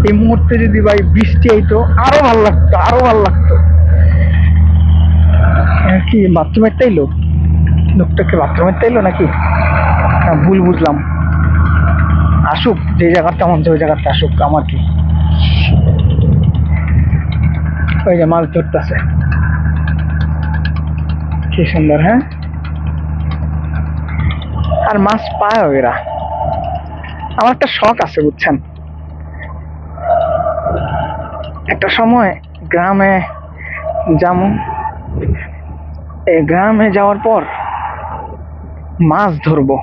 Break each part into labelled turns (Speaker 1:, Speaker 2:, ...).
Speaker 1: এই মুহূর্তে যদি ভাই বৃষ্টি হইতো আরো ভালো লাগতো, আরো ভালো লাগতো। কি বাথরুমের তাইলো, লোকটাকে বাথরুমের তাইলো নাকি? ভুল বুঝলাম। আসুক, যে জায়গাটা মন ওই জায়গাটা আসুক, আমার কি। ওই যে মাছ ধরতেছে, কি সুন্দর। হ্যাঁ, আর মাছ পায় এরা। আমার একটা শখ আছে বুঝছেন, একটা সময় গ্রামে যেমন, এই গ্রামে যাওয়ার পর মাছ ধরবো।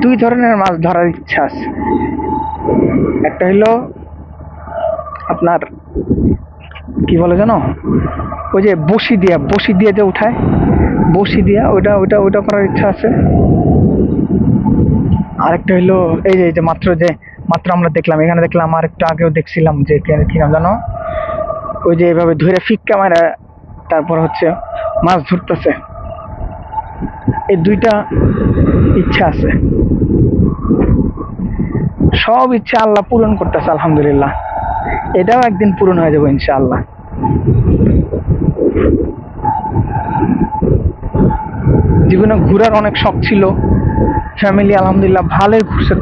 Speaker 1: দুই ধরনের মাছ ধরার ইচ্ছা আছে। একটা হইলো আপনার কি বলে জানো, ওই যে বসি দিয়ে যে উঠায়, বসি দিয়া ওইটা ওইটা ওইটা করার ইচ্ছা আছে। আরেকটা হইলো এই যে মাত্র আমরা দেখলাম, এখানে দেখলাম, আর একটু আগেও দেখছিলাম যে কি নাম জানো, ওই যে এইভাবে ধরে ফিক্কা মারা তারপর হচ্ছে মাছ ধরতেছে। এই দুইটা ইচ্ছা আছে। সব ইচ্ছা আল্লাহ পূরণ করতেছে আলহামদুলিল্লাহ। এটাও একদিন পূরণ হয়ে যাবে ইনশাআল্লাহ। জীবনে ঘোরার অনেক শখ ছিল, ফ্যামিলি আলহামদুলিল্লাহ ভালোই ঘুরছে।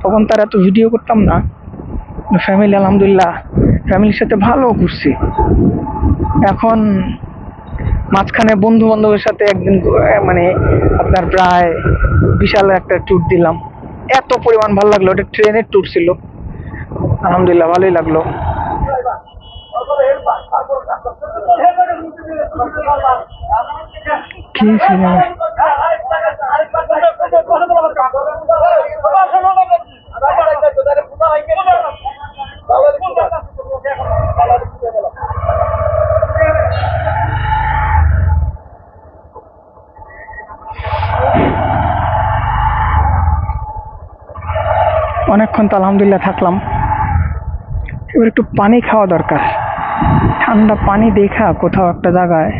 Speaker 1: তখন তার এত ভিডিও করতাম না, ফ্যামিলি আলহামদুলিল্লাহ ফ্যামিলির সাথে ভালো ঘুরছি। এখন মাঝখানে বন্ধু বান্ধবের সাথে একদিন মানে আপনার প্রায় বিশাল একটা ট্যুর দিলাম, এত পরিমাণ ভালো লাগলো। ওটা ট্রেনের ট্যুর ছিল, আলহামদুলিল্লাহ ভালোই লাগলো। কি সিনেমা, অনেকক্ষণ তো আলহামদুলিল্লাহ থাকলাম। এবার একটু পানি খাওয়া দরকার, ঠান্ডা পানি দেখা কোথাও একটা জায়গায়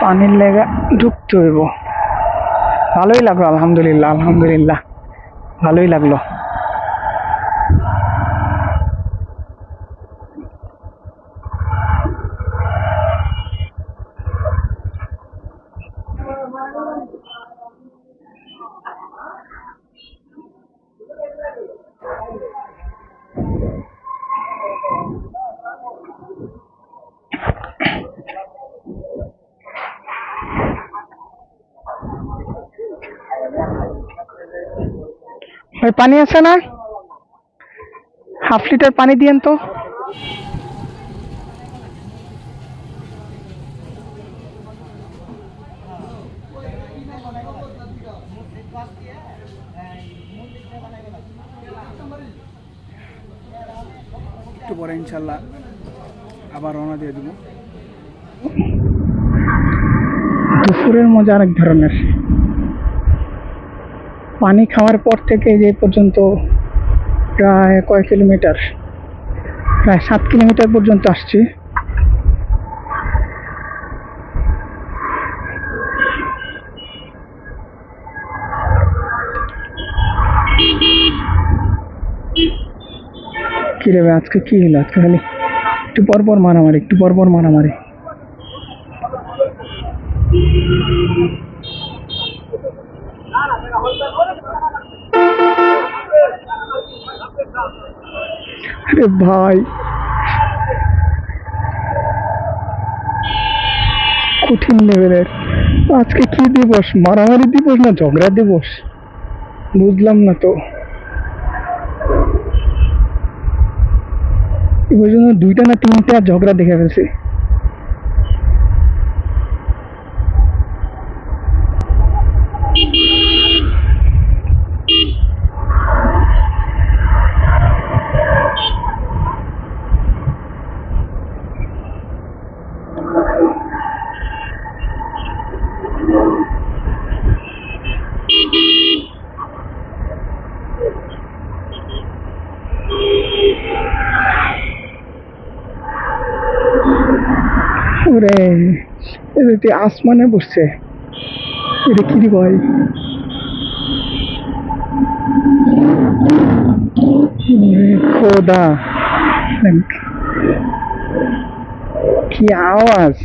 Speaker 1: পানির লেগা ঢুকতে হইব। ভালোই লাগলো আলহামদুলিল্লাহ, আলহামদুলিল্লাহ ভালোই লাগলো। ভাই পানি আছে না? হাফ লিটার পানি দিয়েন তো। একটু পরে ইনশাল্লাহ আবার রওনা দিয়ে দেব। দুপুরের মজা আরেক ধরনের। পানি খাওয়ার পর থেকে যে পর্যন্ত প্রায় কয় কিলোমিটার, প্রায় 7 কিলোমিটার পর্যন্ত আসছি। কি রে ভাই, আজকে কি হলো? আজকে খালি একটু পরপর মারামারি, একটু পরপর মারামারি। আরে ভাই কঠিন লেভেলের। আজকে কি দিবস, মারামারি দিবস না ঝগড়া দিবস বুঝলাম না তো। এবার জন্য 2টা না 3টা ঝগড়া দেখে ফেলছি। ওরে এটা আসমানে বসছে, এটা কি ভাই? খোদা, কি আওয়াজ!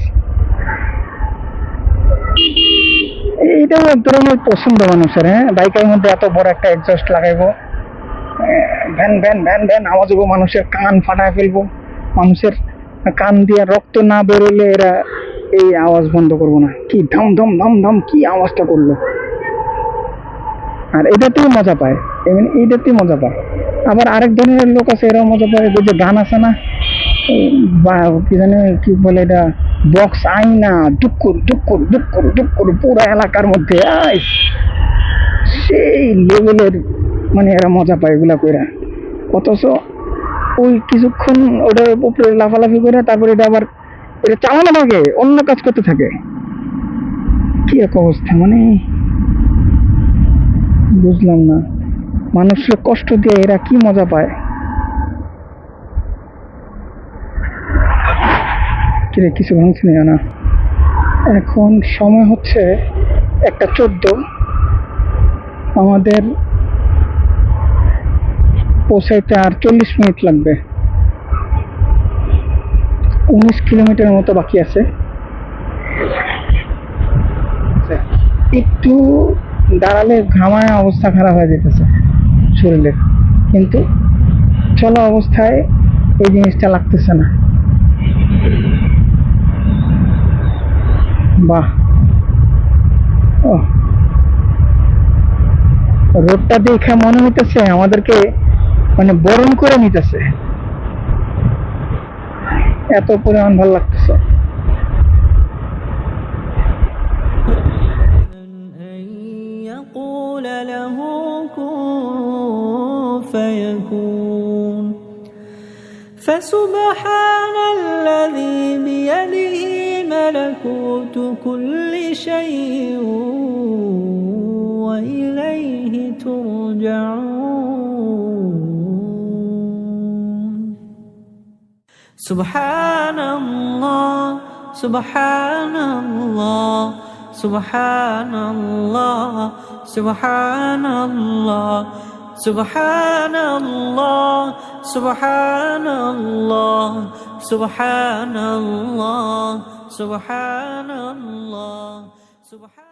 Speaker 1: এইটা এক ধরনের পছন্দ মানুষের। হ্যাঁ, বাইকের মধ্যে এত বড় একটা এক্সস্ট লাগাইবো, ভ্যান ভ্যান ভ্যান ভ্যান আওয়াজ হবো, মানুষের কান ফাটায় ফেলবো, মানুষের কান দিয়ে রক্ত না বেরোলে এরা এই আওয়াজ বন্ধ করবো না। কি ধম ধম ধম ধম কি আওয়াজটা করলো! আর এটাতেই মজা পায়, এমনি এইটাতেই মজা পায়। আবার আরেক ধরনের লোক আছে, এরাও মজা পায়। ওই যে গান আছে না, বা কি জানে কি বলে এটা, বক্স আইনা ডুক্কুর ডুক্কুর ডুক্কুর ডুক্কুর পুরো এলাকার মধ্যে সেই লেভেলের, মানে এরা মজা পায় এগুলা কইরা। অথচ ওই কিছুক্ষণ ওটার উপরে লাফালাফি করে তারপরে এটা আবার এটা চালানো থাকে, অন্য কাজ করতে থাকে। কি এক অবস্থা, মানে বুঝলাম না, মানুষের কষ্ট দিয়ে এরা কি মজা পায়। কিরে, কিছু ভাঙছি না। এখন সময় হচ্ছে 1:14। আমাদের পৌঁছাইতে আর 40 মিনিট লাগবে। 19 কিলোমিটার মতো বাকি আছে। একটু দাঁড়ালে ঘামায় অবস্থা খারাপ হয়ে যেতেছে শরীরের, কিন্তু চলা অবস্থায় এই জিনিসটা লাগতেছে না। বাহ, ও রোডটা দেখে মনে হইতেছে আমাদেরকে মানে বরণ করে নিতেছে, এত পরিমাণ ভালো লাগতেছে।
Speaker 2: يقول له كن فيكون فسبحان الذي بيده ملكوت كل شيء وإليه ترجعون سبحان الله سبحان الله سبحان الله سبحان الله سبحان الله سبحان الله سبحان الله سبحان الله سبحان